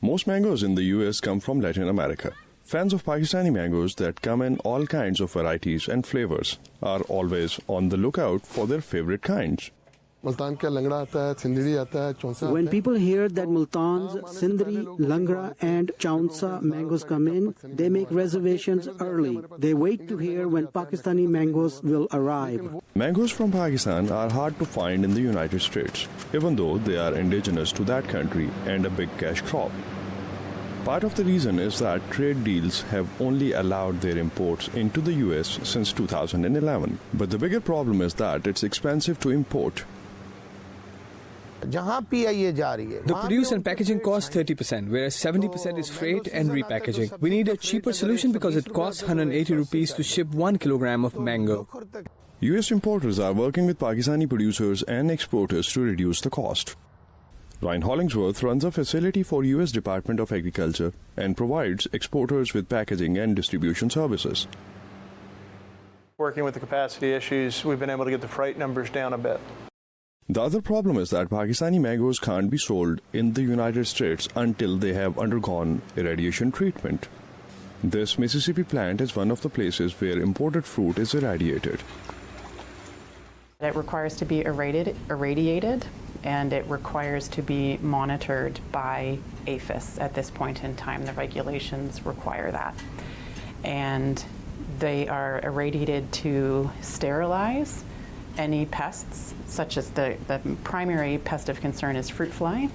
Most mangoes in the US come from Latin America. Fans of Pakistani mangoes that come in all kinds of varieties and flavors are always on the lookout for their favorite kinds. When people hear that Multan's, Sindri, Langra and Chaunsa mangoes come in, they make reservations early. They wait to hear when Pakistani mangoes will arrive. Mangoes from Pakistan are hard to find in the United States, even though they are indigenous to that country and a big cash crop. Part of the reason is that trade deals have only allowed their imports into the US since 2011. But the bigger problem is that it's expensive to import. The produce and packaging costs 30%, whereas 70% is freight and repackaging. We need a cheaper solution because it costs 180 rupees to ship 1 kilogram of mango. US importers are working with Pakistani producers and exporters to reduce the cost. Ryan Hollingsworth runs a facility for US Department of Agriculture and provides exporters with packaging and distribution services. Working with the capacity issues, we've been able to get the freight numbers down a bit. The other problem is that Pakistani mangoes can't be sold in the United States until they have undergone irradiation treatment. This Mississippi plant is one of the places where imported fruit is irradiated. It requires to be irradiated, and it requires to be monitored by APHIS at this point in time. The regulations require that. And they are irradiated to sterilize any pests, such as the primary pest of concern is fruit fly.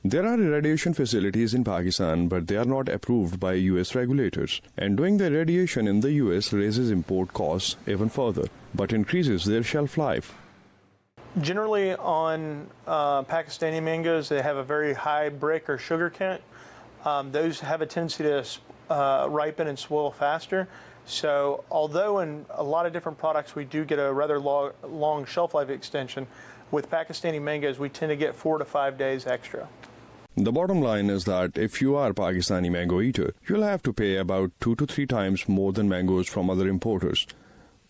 There are irradiation facilities in Pakistan, but they are not approved by US regulators. And doing the irradiation in the US raises import costs even further, but increases their shelf life. Generally on Pakistani mangoes, they have a very high brick or sugar count. Those have a tendency to ripen and spoil faster. So although in a lot of different products we do get a rather long shelf life extension, with Pakistani mangoes we tend to get 4 to 5 days extra. The bottom line is that if you are a Pakistani mango eater, you'll have to pay about 2 to 3 times more than mangoes from other importers.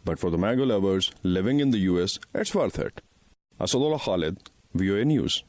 But for the mango lovers living in the US, it's worth it. Asadullah Khalid, VOA News.